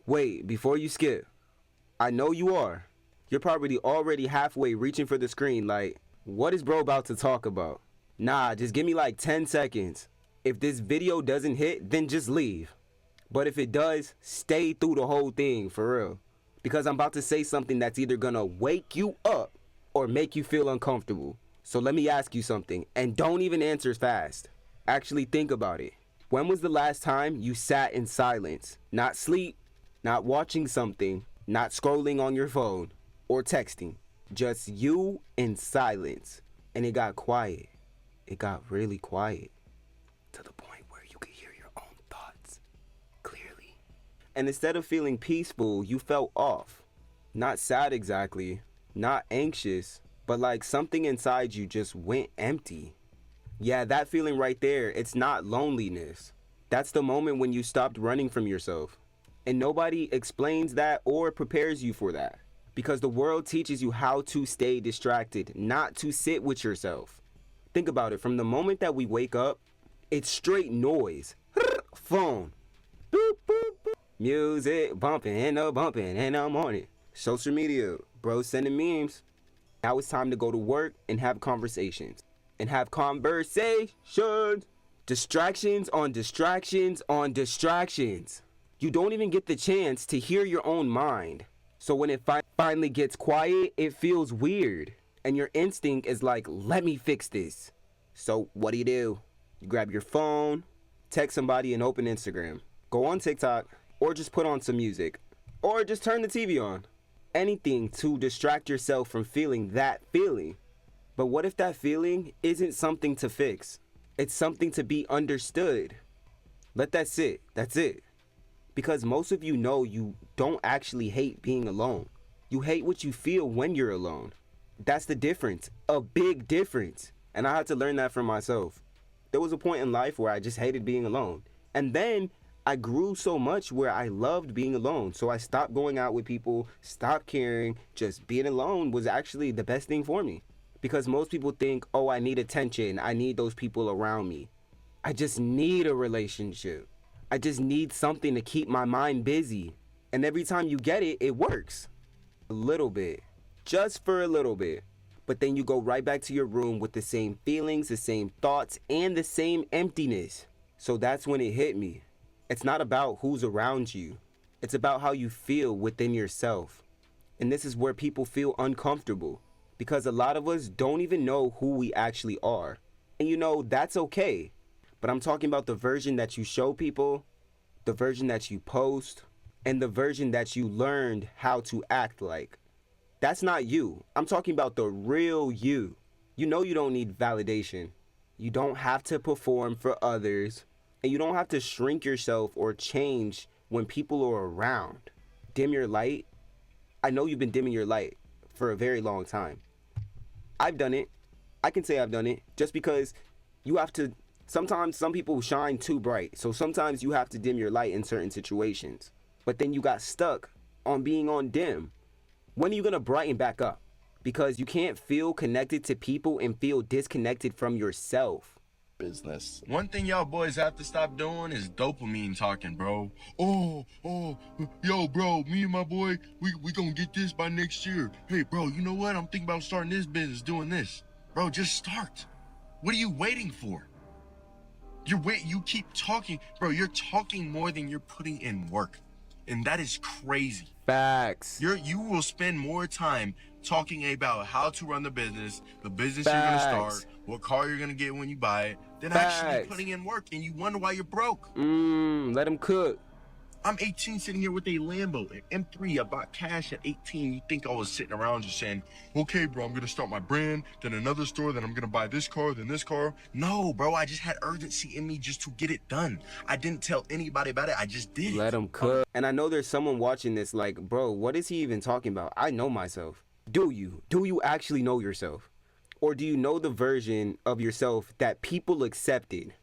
Wait, before you skip, I know you are. You're probably already halfway reaching for the screen like, what is bro about to talk about? Nah, just give me like 10 seconds. If this video doesn't hit, then just leave. But if it does, stay through the whole thing, for real. Because I'm about to say something that's either gonna wake you up or make you feel uncomfortable. So let me ask you something, and don't even answer fast. Actually think about it. When was the last time you sat in silence? Not sleep, not watching something, not scrolling on your phone or texting. Just you in silence. And it got quiet. It got really quiet. To the point where you could hear your own thoughts clearly. And instead of feeling peaceful, you felt off. Not sad exactly, not anxious, but like something inside you just went empty. Yeah, that feeling right there, it's not loneliness. That's the moment when you stopped running from yourself. And nobody explains that or prepares you for that. Because the world teaches you how to stay distracted, not to sit with yourself. Think about it, from the moment that we wake up, it's straight noise. Phone. Boop, boop, boop. Music bumping and I'm on it. Social media, bro sending memes. Now it's time to go to work and have conversations. And have conversations. Distractions on distractions on distractions. You don't even get the chance to hear your own mind. So when it finally gets quiet, it feels weird. And your instinct is like, let me fix this. So what do? You grab your phone, text somebody and open Instagram. Go on TikTok, or just put on some music. Or just turn the TV on. Anything to distract yourself from feeling that feeling. But what if that feeling isn't something to fix? It's something to be understood. Let that sit. That's it. Because most of you know you don't actually hate being alone. You hate what you feel when you're alone. That's the difference. A big difference. And I had to learn that for myself. There was a point in life where I just hated being alone. And then I grew so much where I loved being alone. So I stopped going out with people, stopped caring. Just being alone was actually the best thing for me. Because most people think, oh, I need attention. I need those people around me. I just need a relationship. I just need something to keep my mind busy. And every time you get it, it works. A little bit. Just for a little bit. But then you go right back to your room with the same feelings, the same thoughts, and the same emptiness. So that's when it hit me. It's not about who's around you. It's about how you feel within yourself. And this is where people feel uncomfortable. Because a lot of us don't even know who we actually are. And you know, that's okay. But I'm talking about the version that you show people, the version that you post, and the version that you learned how to act like. That's not you. I'm talking about the real you. You know you don't need validation. You don't have to perform for others. And you don't have to shrink yourself or change when people are around. Dim your light. I know you've been dimming your light for a very long time. I've done it. I can say I've done it just because you have to. Sometimes some people shine too bright. So sometimes you have to dim your light in certain situations. But then you got stuck on being on dim. When are you going to brighten back up? Because you can't feel connected to people and feel disconnected from yourself. Business. One thing y'all boys have to stop doing is dopamine talking, bro. Oh, yo, bro, me and my boy, we gonna get this by next year. Hey, bro, you know what? I'm thinking about starting this business, doing this. Bro, just start. What are you waiting for? You keep talking. Bro, you're talking more than you're putting in work. And that is crazy. Facts. You will spend more time talking about how to run the business Facts. you're gonna start, what car you're gonna get when you buy it, than Facts. actually putting in work, and you wonder why you're broke. Let them cook. I'm 18 sitting here with a Lambo, an M3. I bought cash at 18. You think I was sitting around just saying, okay, bro, I'm gonna start my brand, then another store, then I'm gonna buy this car, then this car. No, bro, I just had urgency in me just to get it done. I didn't tell anybody about it. I just did it. Let them cook. And I know there's someone watching this like, bro, what is he even talking about? I know myself. Do you? Do you actually know yourself? Or do you know the version of yourself that people accepted?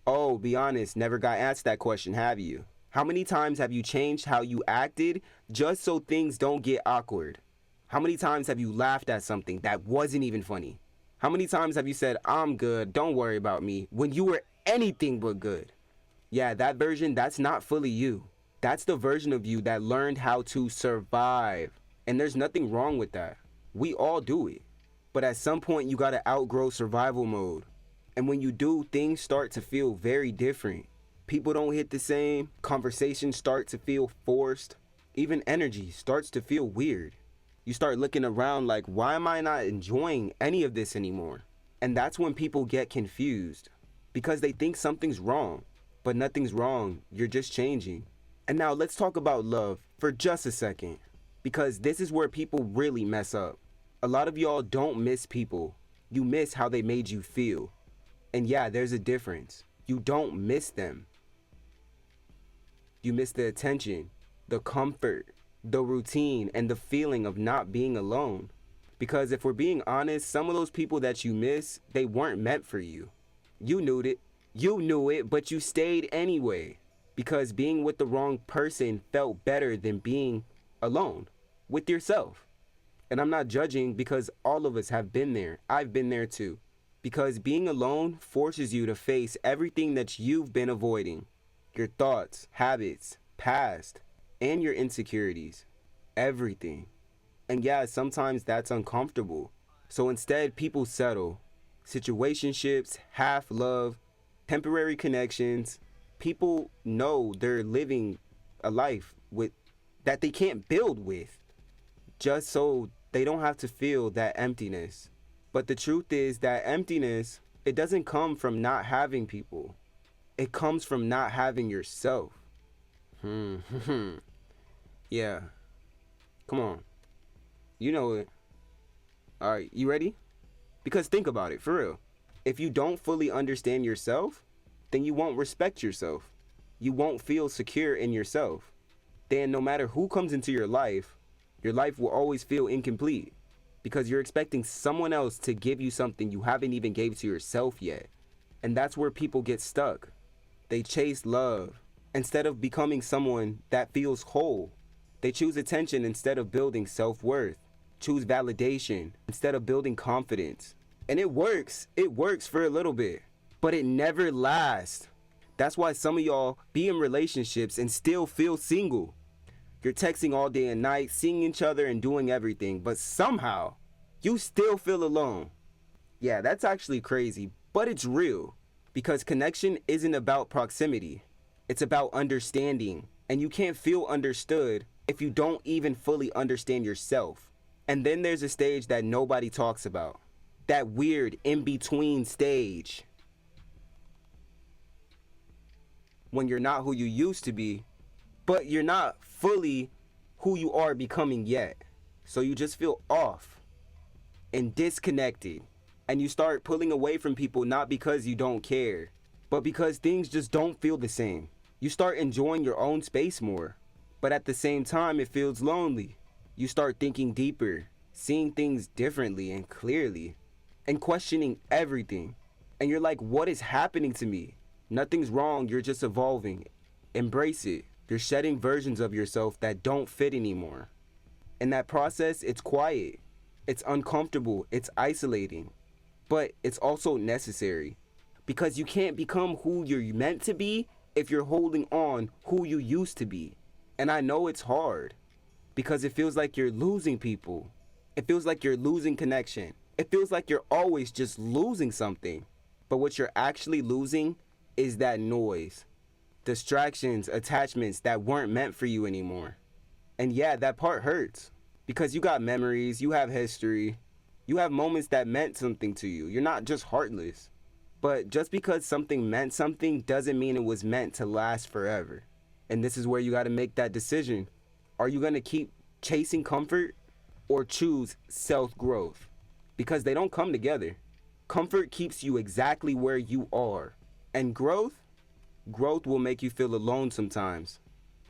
Oh, be honest, never got asked that question, have you? How many times have you changed how you acted just so things don't get awkward? How many times have you laughed at something that wasn't even funny? How many times have you said, I'm good, don't worry about me, when you were anything but good? Yeah, that version, that's not fully you. That's the version of you that learned how to survive. And there's nothing wrong with that. We all do it. But at some point, you gotta outgrow survival mode. And when you do, things start to feel very different. People don't hit the same, conversations start to feel forced, even energy starts to feel weird. You start looking around like, why am I not enjoying any of this anymore? And that's when people get confused because they think something's wrong, but nothing's wrong. You're just changing. And now let's talk about love for just a second, because this is where people really mess up. A lot of y'all don't miss people. You miss how they made you feel. And yeah, there's a difference. You don't miss them. You miss the attention, the comfort, the routine, and the feeling of not being alone. Because if we're being honest, some of those people that you miss, they weren't meant for you. You knew it. You knew it, but you stayed anyway. Because being with the wrong person felt better than being alone with yourself. And I'm not judging because all of us have been there. I've been there too. Because being alone forces you to face everything that you've been avoiding. Your thoughts, habits, past, and your insecurities. Everything. And yeah, sometimes that's uncomfortable. So instead, people settle. Situationships, half love, temporary connections. People know they're living a life with that they can't build with, just so they don't have to feel that emptiness. But the truth is that emptiness, it doesn't come from not having people. It comes from not having yourself. Yeah. Come on. You know it. All right, you ready? Because think about it, for real. If you don't fully understand yourself, then you won't respect yourself. You won't feel secure in yourself. Then no matter who comes into your life will always feel incomplete because you're expecting someone else to give you something you haven't even gave to yourself yet. And that's where people get stuck. They chase love instead of becoming someone that feels whole. They choose attention instead of building self-worth. Choose validation instead of building confidence. And it works for a little bit, but it never lasts. That's why some of y'all be in relationships and still feel single. You're texting all day and night, seeing each other and doing everything, but somehow you still feel alone. Yeah, that's actually crazy, but it's real. Because connection isn't about proximity. It's about understanding. And you can't feel understood if you don't even fully understand yourself. And then there's a stage that nobody talks about. That weird in-between stage. When you're not who you used to be, but you're not fully who you are becoming yet. So you just feel off and disconnected. And you start pulling away from people not because you don't care, but because things just don't feel the same. You start enjoying your own space more, but at the same time it feels lonely. You start thinking deeper, seeing things differently and clearly, and questioning everything. And you're like, what is happening to me? Nothing's wrong, you're just evolving. Embrace it. You're shedding versions of yourself that don't fit anymore. In that process, it's quiet, it's uncomfortable, it's isolating, but it's also necessary. Because you can't become who you're meant to be if you're holding on who you used to be. And I know it's hard, because it feels like you're losing people. It feels like you're losing connection. It feels like you're always just losing something. But what you're actually losing is that noise. Distractions, attachments that weren't meant for you anymore. And yeah, that part hurts. Because you got memories, you have history, you have moments that meant something to you. You're not just heartless. But just because something meant something doesn't mean it was meant to last forever. And this is where you got to make that decision. Are you going to keep chasing comfort or choose self-growth? Because they don't come together. Comfort keeps you exactly where you are. And growth will make you feel alone sometimes.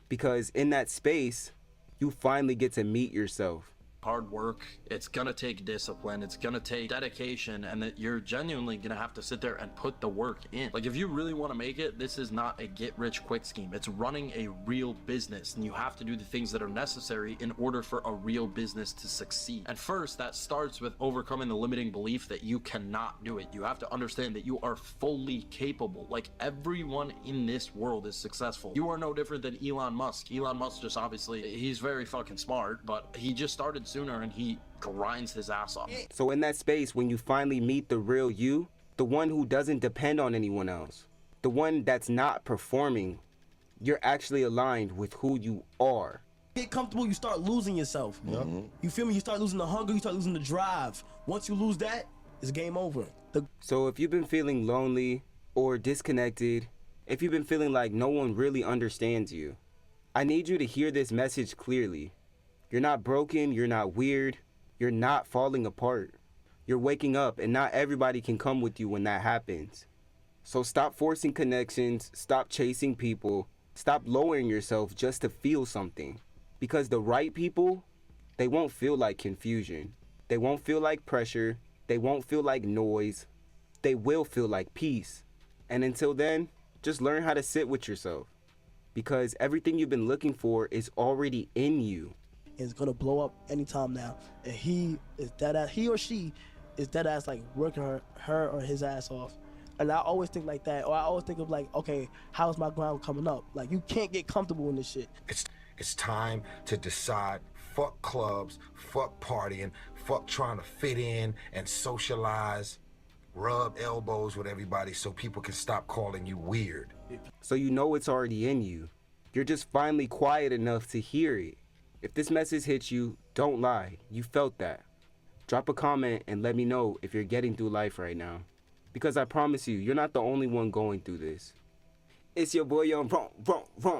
Because in that space, you finally get to meet yourself. hard work, it's gonna take discipline, it's gonna take dedication, and that you're genuinely gonna have to sit there and put the work in. Like, if you really want to make it, this is not a get rich quick scheme. It's running a real business, and you have to do the things that are necessary in order for a real business to succeed. And first, that starts with overcoming the limiting belief that you cannot do it. You have to understand that you are fully capable. Like, everyone in this world is successful. You are no different than Elon Musk. Elon Musk just obviously, he's very fucking smart, but he just started sooner and he grinds his ass off. So in that space, when you finally meet the real you, the one who doesn't depend on anyone else, the one that's not performing, you're actually aligned with who you are. Get comfortable, you start losing yourself. You feel me? You start losing the hunger, you start losing the drive. Once you lose that, it's game over. So if you've been feeling lonely or disconnected, if you've been feeling like no one really understands you, I need you to hear this message clearly. You're not broken, you're not weird, you're not falling apart. You're waking up, and not everybody can come with you when that happens. So stop forcing connections, stop chasing people, stop lowering yourself just to feel something. Because the right people, they won't feel like confusion. They won't feel like pressure. They won't feel like noise. They will feel like peace. And until then, just learn how to sit with yourself. Because everything you've been looking for is already in you. It's gonna blow up anytime now. And he or she is dead ass like working her or his ass off. And I always think like that, or I always think of like, okay, how's my ground coming up? Like, you can't get comfortable in this shit. It's time to decide, fuck clubs, fuck partying, fuck trying to fit in and socialize, rub elbows with everybody so people can stop calling you weird. So you know it's already in you. You're just finally quiet enough to hear it. If this message hits you, don't lie. You felt that. Drop a comment and let me know if you're getting through life right now. Because I promise you, you're not the only one going through this. It's your boy Young Bron.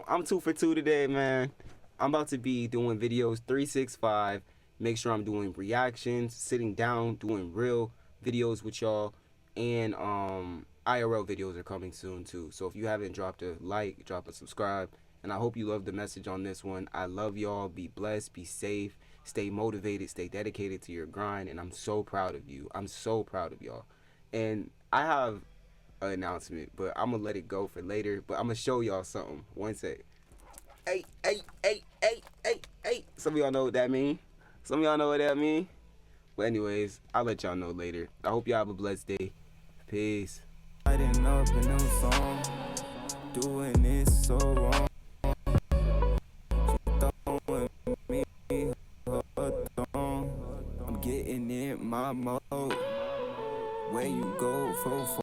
I'm 2 for 2 today, man. I'm about to be doing videos 365. Make sure I'm doing reactions, sitting down, doing real videos with y'all. And IRL videos are coming soon too. So if you haven't dropped a like, drop a subscribe. And I hope you love the message on this one. I love y'all. Be blessed. Be safe. Stay motivated. Stay dedicated to your grind. And I'm so proud of you. I'm so proud of y'all. And I have an announcement, but I'm going to let it go for later. But I'm going to show y'all something. One sec. Hey. Some of y'all know what that mean. Some of y'all know what that mean. But anyways, I'll let y'all know later. I hope y'all have a blessed day. Peace. Lighting up a new song, doing this so wrong. I'm getting in my mode. Where you go for